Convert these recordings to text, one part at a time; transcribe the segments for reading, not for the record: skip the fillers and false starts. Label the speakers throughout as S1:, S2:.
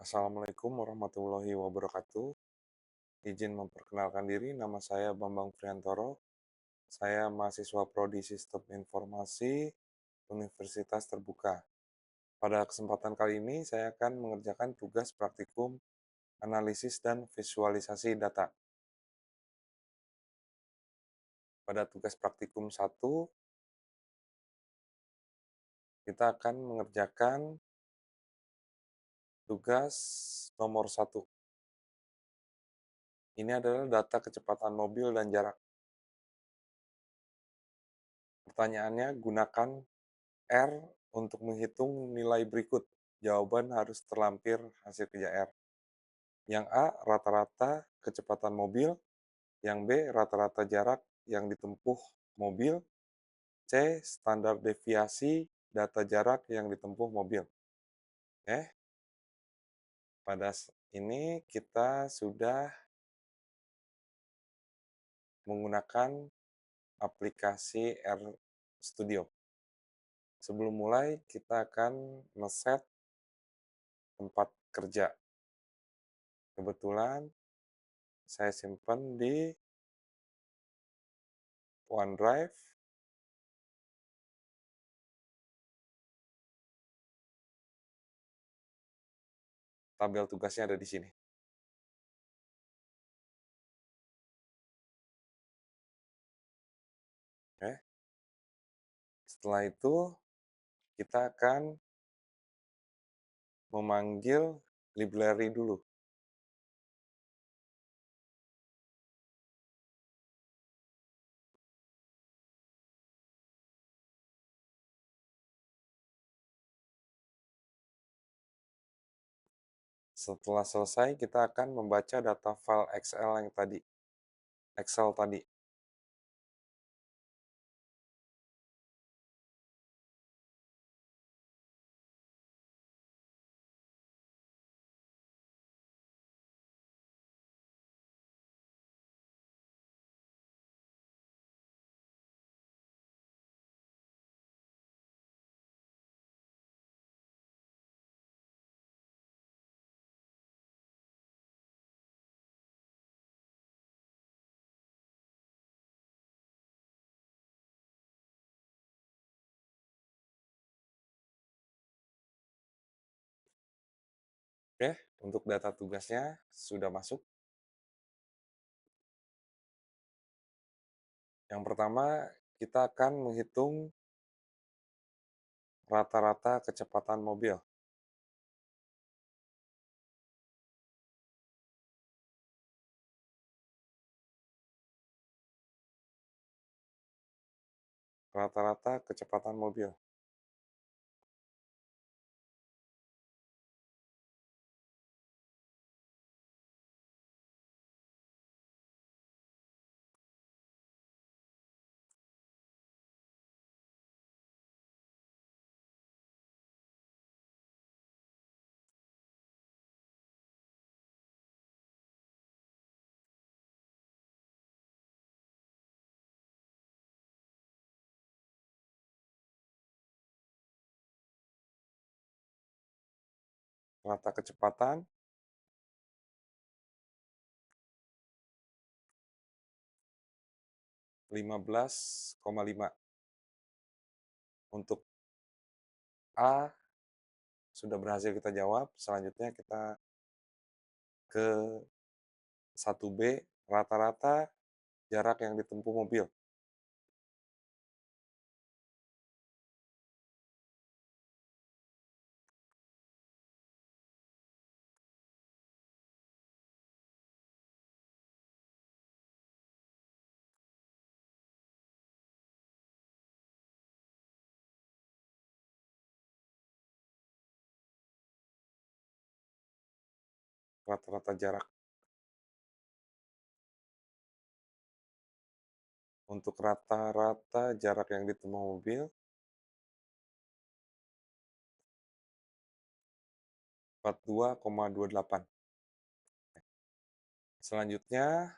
S1: Assalamualaikum warahmatullahi wabarakatuh. Izin memperkenalkan diri, nama saya Bambang Priantoro. Saya mahasiswa Prodi Sistem Informasi Universitas Terbuka. Pada kesempatan kali ini, saya akan mengerjakan tugas praktikum analisis dan visualisasi data. Pada tugas praktikum 1, kita akan mengerjakan tugas nomor 1. Ini adalah data kecepatan mobil dan jarak. Pertanyaannya, gunakan R untuk menghitung nilai berikut. Jawaban harus terlampir hasil kerja R. Yang A, rata-rata kecepatan mobil. Yang B, rata-rata jarak yang ditempuh mobil. C, standar deviasi data jarak yang ditempuh mobil. Pada ini kita sudah menggunakan aplikasi R Studio. Sebelum mulai, kita akan ngeset tempat kerja. Kebetulan saya simpan di OneDrive. Tabel tugasnya ada di sini. Setelah itu, kita akan memanggil library dulu. Setelah selesai, kita akan membaca data file Excel tadi. Untuk data tugasnya sudah masuk. Yang pertama, kita akan menghitung rata-rata kecepatan mobil. Rata-rata kecepatan mobil. Rata kecepatan 15,5. Untuk A sudah berhasil kita jawab. Selanjutnya kita ke 1B, rata-rata jarak yang ditempuh mobil. Rata-rata jarak. Untuk rata-rata jarak yang ditempuh mobil, 42,28. Selanjutnya,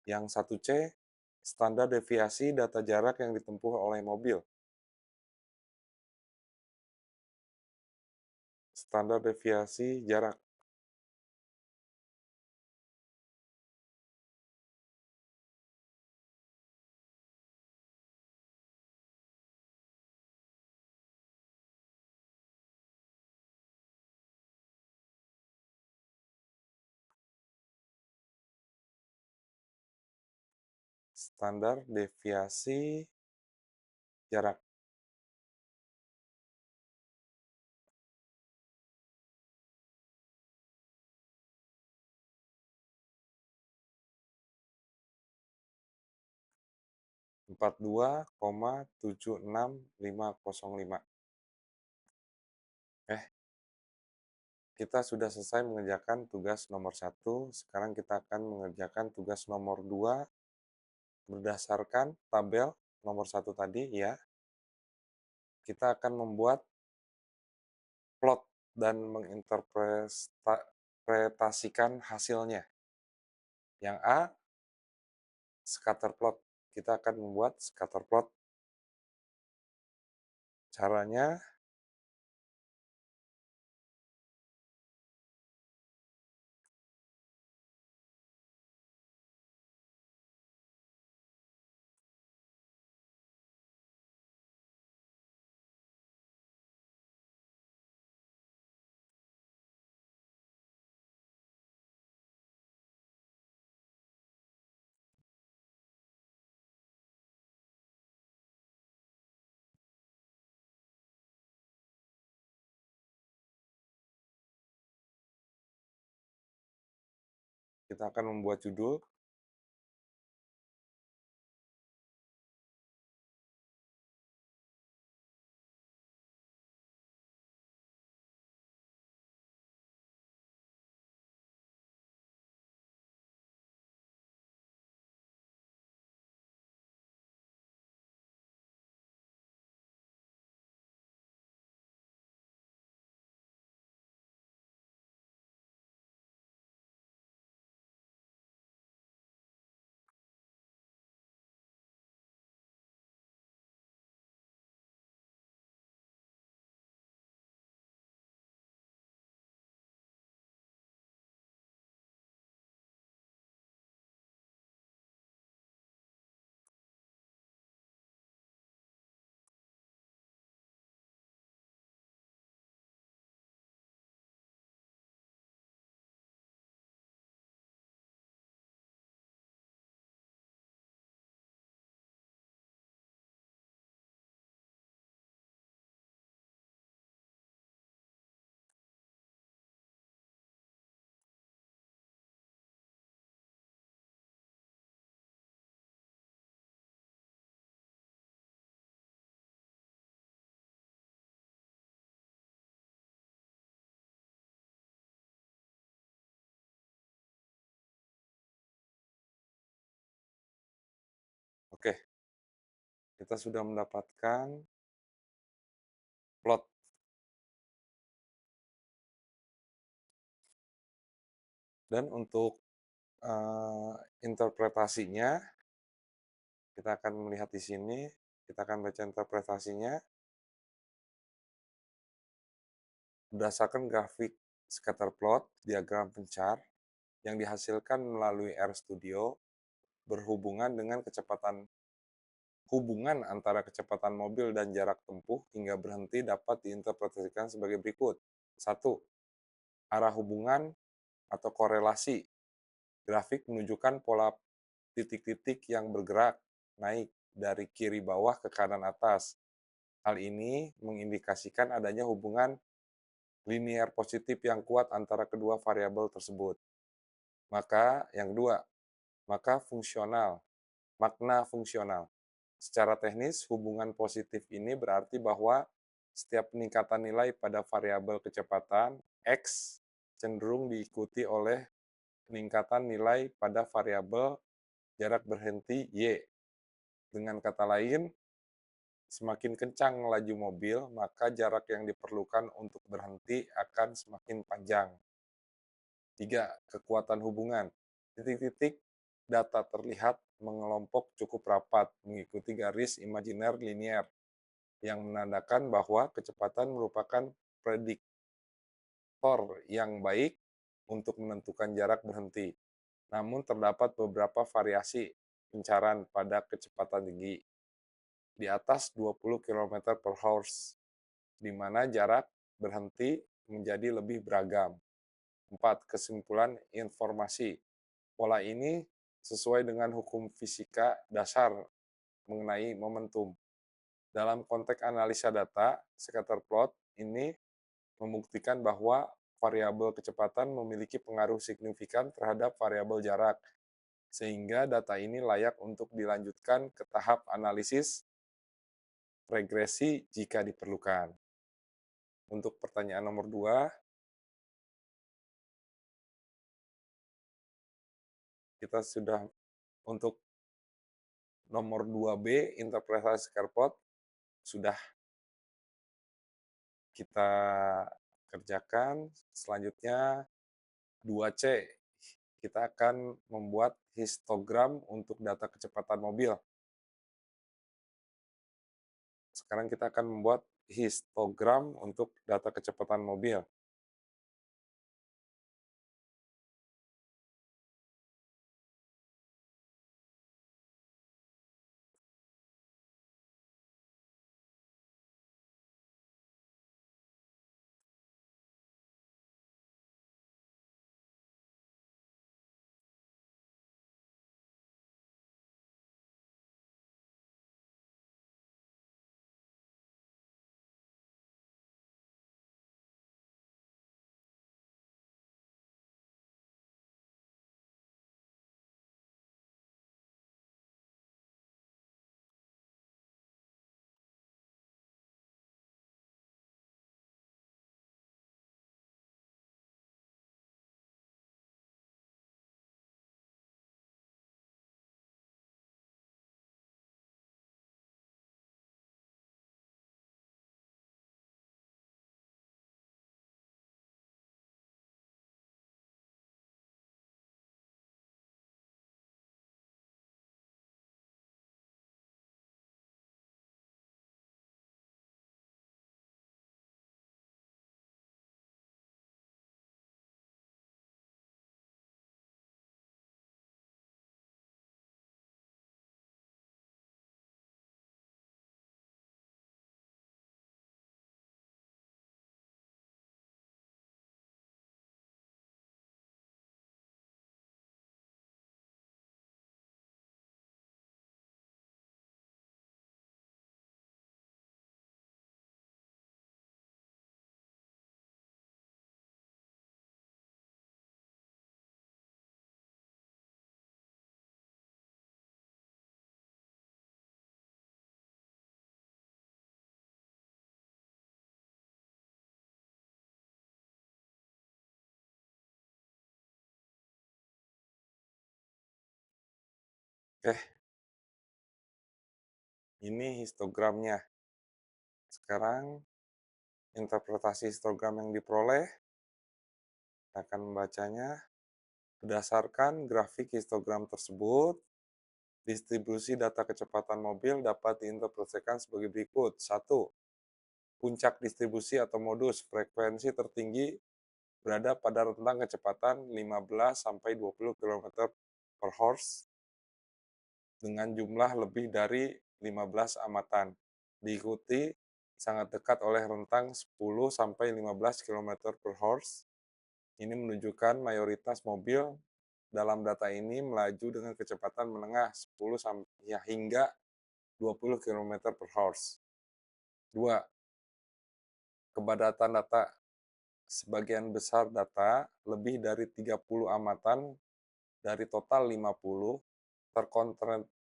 S1: yang 1C, standar deviasi data jarak yang ditempuh oleh mobil. Standar deviasi jarak. Standar deviasi jarak. 42,76505. Eh, kita sudah selesai mengerjakan tugas nomor satu. Sekarang kita akan mengerjakan tugas nomor 2 berdasarkan tabel nomor satu tadi ya. Kita akan membuat plot dan menginterpretasikan hasilnya. Yang A, scatter plot. Kita akan membuat scatter plot. Caranya, kita akan membuat judul. Oke, kita sudah mendapatkan plot. Dan untuk interpretasinya, kita akan melihat di sini, kita akan baca interpretasinya berdasarkan grafik scatter plot, diagram pencar, yang dihasilkan melalui RStudio berhubungan dengan hubungan antara kecepatan mobil dan jarak tempuh hingga berhenti dapat diinterpretasikan sebagai berikut. 1. Arah hubungan atau korelasi. Grafik menunjukkan pola titik-titik yang bergerak naik dari kiri bawah ke kanan atas. Hal ini mengindikasikan adanya hubungan linier positif yang kuat antara kedua variabel tersebut. Maka yang kedua, makna fungsional. Secara teknis, hubungan positif ini berarti bahwa setiap peningkatan nilai pada variabel kecepatan X cenderung diikuti oleh peningkatan nilai pada variabel jarak berhenti Y. Dengan kata lain, semakin kencang laju mobil, maka jarak yang diperlukan untuk berhenti akan semakin panjang. 3. Kekuatan hubungan. Titik-titik data terlihat mengelompok cukup rapat mengikuti garis imajiner linier yang menandakan bahwa kecepatan merupakan prediktor yang baik untuk menentukan jarak berhenti. Namun terdapat beberapa variasi pencaran pada kecepatan tinggi di atas 20 km/h, di mana jarak berhenti menjadi lebih beragam. 4. Kesimpulan informasi. Pola ini sesuai dengan hukum fisika dasar mengenai momentum. Dalam konteks analisa data, scatter plot ini membuktikan bahwa variabel kecepatan memiliki pengaruh signifikan terhadap variabel jarak, sehingga data ini layak untuk dilanjutkan ke tahap analisis regresi jika diperlukan. Untuk pertanyaan nomor 2, kita sudah untuk nomor 2B, interpretasi scatter sudah kita kerjakan. Selanjutnya 2C, kita akan membuat histogram untuk data kecepatan mobil. Sekarang kita akan membuat histogram untuk data kecepatan mobil. Oke, ini histogramnya. Sekarang interpretasi histogram yang diperoleh akan membacanya. Berdasarkan grafik histogram tersebut, distribusi data kecepatan mobil dapat diinterpretasikan sebagai berikut. 1. Puncak distribusi atau modus frekuensi tertinggi berada pada rentang kecepatan 15 sampai 20 km per horse dengan jumlah lebih dari 15 amatan. Diikuti sangat dekat oleh rentang 10 sampai 15 km per horse. Ini menunjukkan mayoritas mobil dalam data ini melaju dengan kecepatan menengah 10 hingga 20 km per horse. 2. Kepadatan data. Sebagian besar data, lebih dari 30 amatan dari total 50,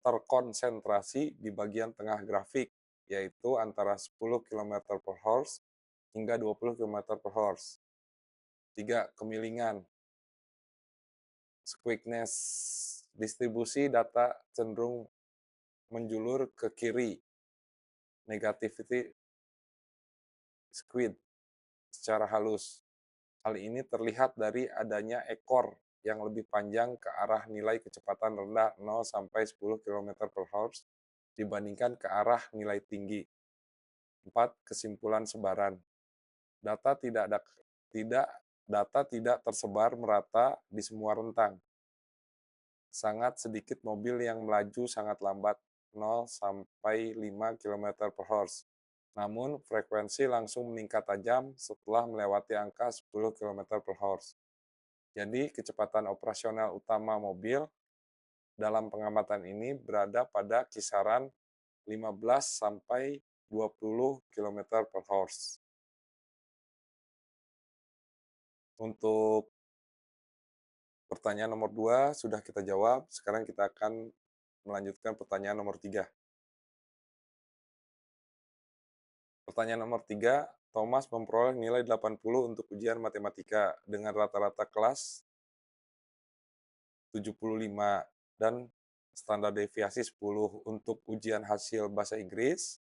S1: terkonsentrasi di bagian tengah grafik, yaitu antara 10 km per horse hingga 20 km per horse. 3. Kemilingan. Squeakness. Distribusi data cenderung menjulur ke kiri. Negativity squid secara halus. Hal ini terlihat dari adanya ekor yang lebih panjang ke arah nilai kecepatan rendah 0 sampai 10 km per horse dibandingkan ke arah nilai tinggi. 4. Kesimpulan sebaran. Data tidak tersebar merata di semua rentang. Sangat sedikit mobil yang melaju sangat lambat 0 sampai 5 km per horse. Namun, frekuensi langsung meningkat tajam setelah melewati angka 10 km per horse. Jadi, kecepatan operasional utama mobil dalam pengamatan ini berada pada kisaran 15 sampai 20 kilometer per horse. Untuk pertanyaan nomor 2 sudah kita jawab, sekarang kita akan melanjutkan pertanyaan nomor 3. Pertanyaan nomor 3, Thomas memperoleh nilai 80 untuk ujian matematika dengan rata-rata kelas 75 dan standar deviasi 10. Untuk ujian hasil bahasa Inggris,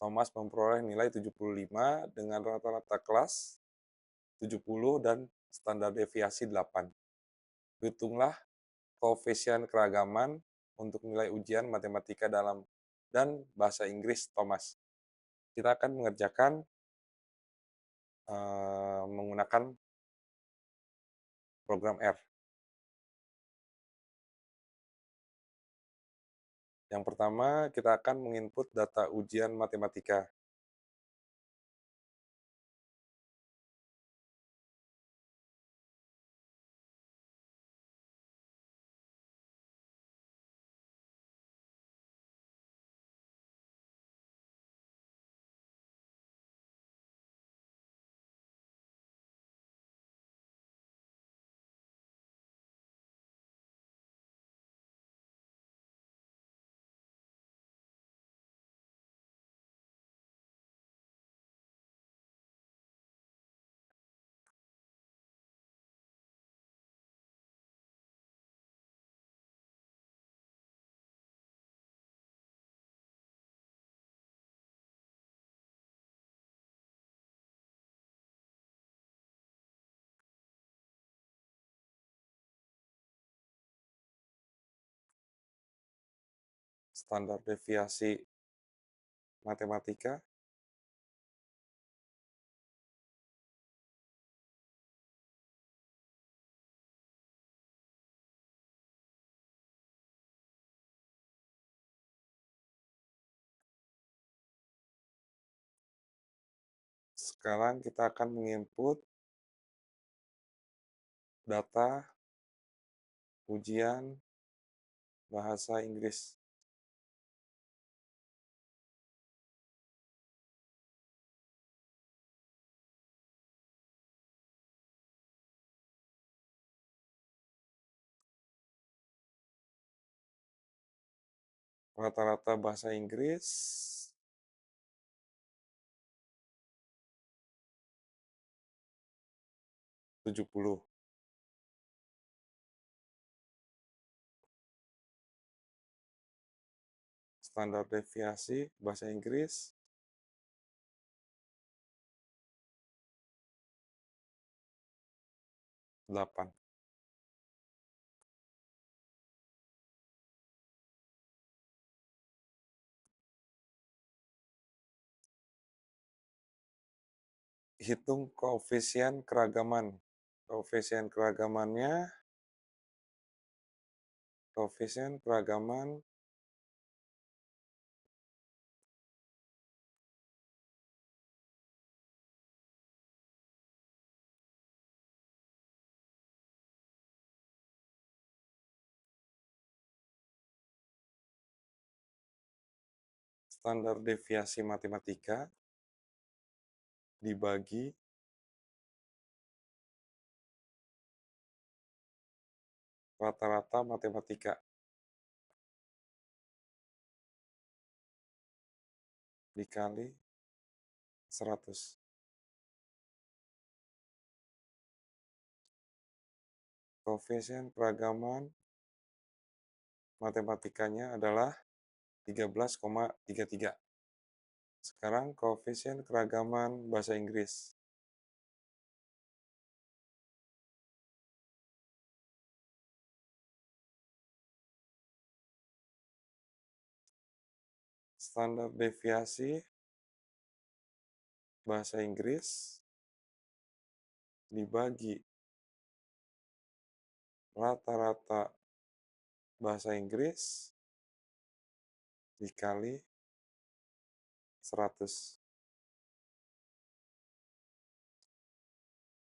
S1: Thomas memperoleh nilai 75 dengan rata-rata kelas 70 dan standar deviasi 8. Hitunglah koefisien keragaman untuk nilai ujian matematika dalam dan bahasa Inggris Thomas. Kita akan mengerjakan menggunakan program R. Yang pertama, kita akan menginput data ujian matematika. Standar deviasi matematika, sekarang kita akan menginput data ujian bahasa Inggris. Rata-rata bahasa Inggris 70. Standar deviasi bahasa Inggris 8. Hitung koefisien keragaman. Koefisien keragaman standar deviasi matematika dibagi rata-rata matematika dikali 100. Koefisien keragaman matematikanya adalah 13,33. Sekarang koefisien keragaman bahasa Inggris. Standar deviasi bahasa Inggris dibagi rata-rata bahasa Inggris dikali 100.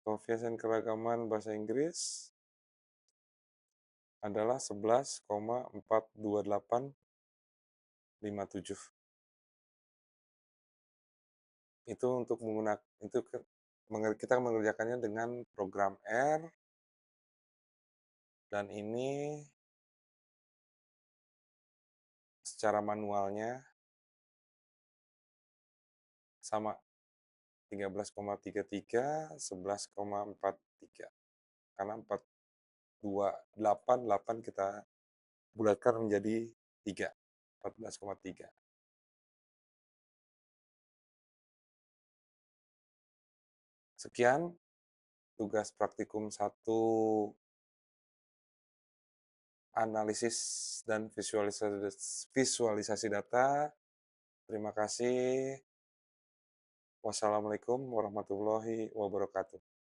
S1: Koefisien keragaman bahasa Inggris adalah 11,42857. Itu untuk itu kita mengerjakannya dengan program R, dan ini secara manualnya sama 13,33, 11,43. Karena 4, 2, 8 kita bulatkan menjadi 3, 14,3. Sekian tugas praktikum 1, analisis dan visualisasi data. Terima kasih. Wassalamualaikum warahmatullahi wabarakatuh.